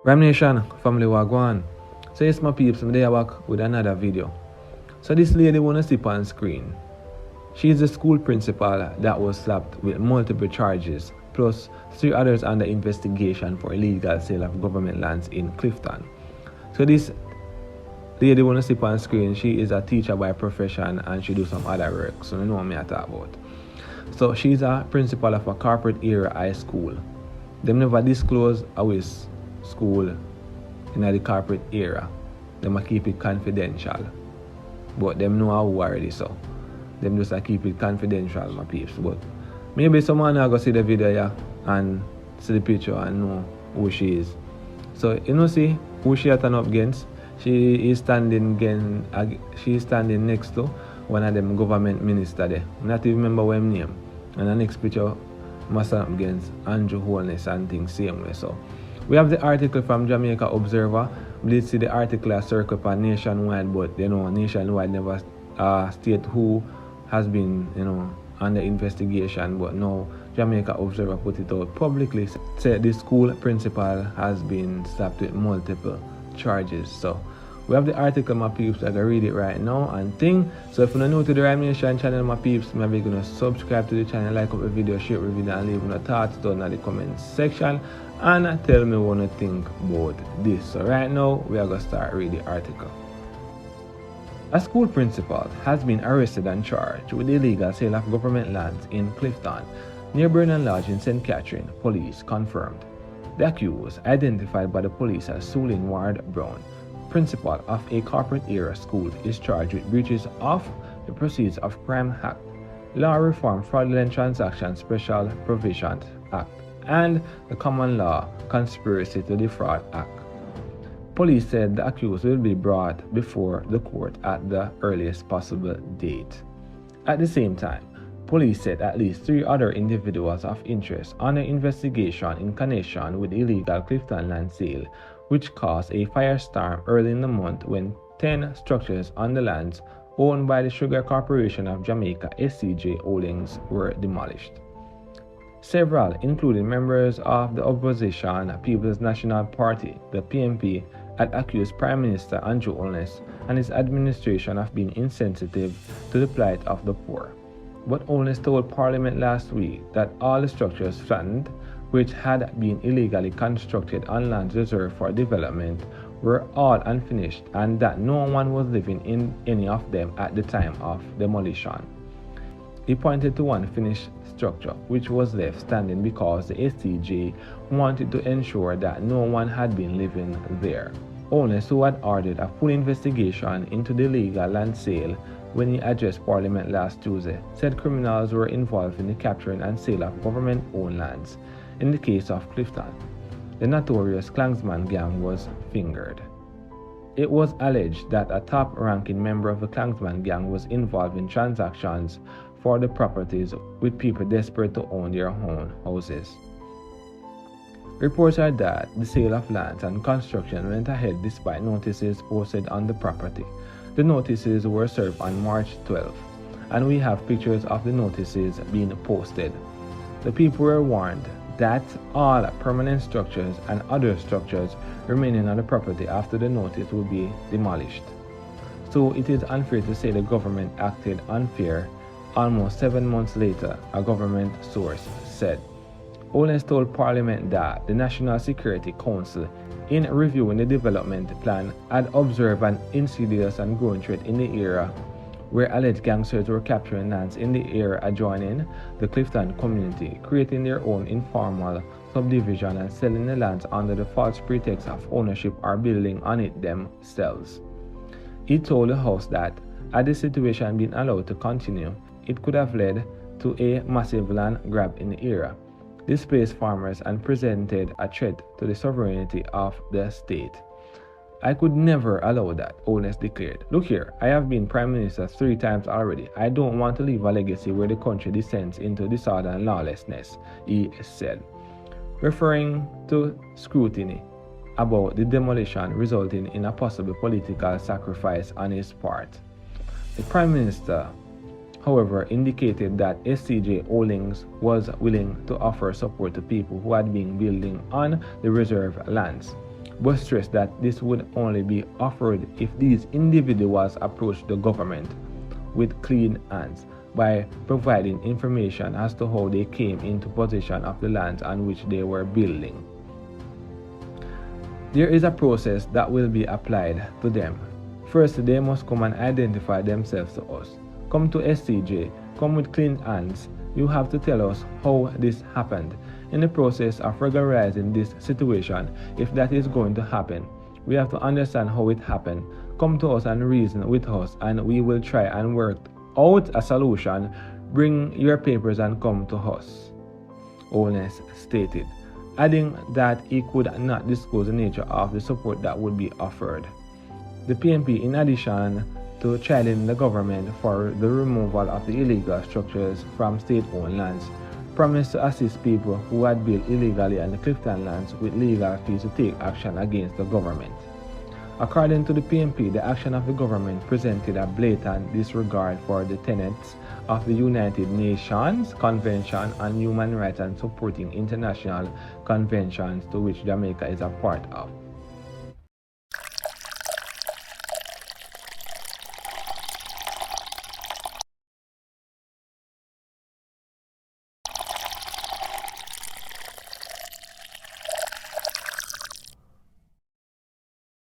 Ram Nation, family wagwan. So yes my peeps, I'm there back with another video. So this lady wanna see on screen. She is the school principal that was slapped with multiple charges, plus 3 others under investigation for illegal sale of government lands in Clifton. So this lady wanna see on screen, she is a teacher by profession and she do some other work, so you know what I talk about. So she's a principal of a corporate area high school. Them never disclose our school in the corporate area. Them keep it confidential. But them know how already, so them just keep it confidential, my peeps. But maybe someone will go see the video yeah, and see the picture and know who she is. So you know see who she turn up against? She is standing next to one of them government minister there. Not even remember what him name. And the next picture must stand up against Andrew Holness and things same way. So we have the article from Jamaica Observer. We did see the article a circle for nationwide, but nationwide never state who has been under investigation. But now Jamaica Observer put it out publicly, said the school principal has been slapped with multiple charges. So we have the article, my peeps. I can read it right now and thing. So if you're new to the Rhyme Nation channel, my peeps, maybe you're gonna subscribe to the channel, like up the video, share the video, and leave your thoughts down in the comment section and tell me what you think about this. So right now we are gonna start reading the article. A school principal has been arrested and charged with illegal sale of government lands in Clifton, near Burnham Lodge in St. Catherine, police confirmed. The accused, identified by the police as Sulin Ward Brown, principal of a corporate area school, is charged with breaches of the Proceeds of Crime Act, Law Reform Fraudulent Transactions Special Provisions Act, and the Common Law Conspiracy to Defraud Act. Police said the accused will be brought before the court at the earliest possible date. At the same time, police said at least 3 other individuals of interest under investigation in connection with illegal Clifton land sale, which caused a firestorm early in the month when 10 structures on the lands owned by the Sugar Corporation of Jamaica (SCJ) holdings were demolished. Several, including members of the opposition People's National Party, the PNP, had accused Prime Minister Andrew Holness and his administration of being insensitive to the plight of the poor. But Holness told Parliament last week that all the structures flattened, which had been illegally constructed on lands reserved for development, were all unfinished and that no one was living in any of them at the time of demolition. He pointed to one finished structure which was left standing because the SCJ wanted to ensure that no one had been living there. Holness, who had ordered a full investigation into the illegal land sale when he addressed Parliament last Tuesday, said criminals were involved in the capturing and sale of government-owned lands. In the case of Clifton, the notorious Klansman gang was fingered. It was alleged that a top-ranking member of the Klansman gang was involved in transactions for the properties with people desperate to own their own houses. Reports are that the sale of lands and construction went ahead despite notices posted on the property. The notices were served on March 12, and we have pictures of the notices being posted. The people were warned that all permanent structures and other structures remaining on the property after the notice will be demolished. So it is unfair to say the government acted unfair almost 7 months later, a government source said. Holness told Parliament that the National Security Council, in reviewing the development plan, had observed an insidious and growing threat in the area where alleged gangsters were capturing lands in the area adjoining the Clifton community, creating their own informal subdivision and selling the lands under the false pretext of ownership or building on it themselves. He told the House that, had the situation been allowed to continue, it could have led to a massive land grab in the area, displaced farmers, and presented a threat to the sovereignty of the state. I could never allow that, Holness declared. Look here, I have been Prime Minister 3 times already. I don't want to leave a legacy where the country descends into disorder and lawlessness, he said, referring to scrutiny about the demolition resulting in a possible political sacrifice on his part. The Prime Minister, however, indicated that SCJ Holdings was willing to offer support to people who had been building on the reserve lands. but stressed that this would only be offered if these individuals approached the government with clean hands by providing information as to how they came into possession of the lands on which they were building. There is a process that will be applied to them. First, they must come and identify themselves to us. Come to SCJ, come with clean hands. You have to tell us how this happened. In the process of regularizing this situation, if that is going to happen, we have to understand how it happened. Come to us and reason with us, and we will try and work out a solution. Bring your papers and come to us, Holness stated, adding that he could not disclose the nature of the support that would be offered. The PNP, in addition to challenging the government for the removal of the illegal structures from state-owned lands, promised to assist people who had built illegally on the Clifton lands with legal fees to take action against the government. According to the PNP, the action of the government presented a blatant disregard for the tenets of the United Nations Convention on Human Rights and supporting international conventions to which Jamaica is a part of.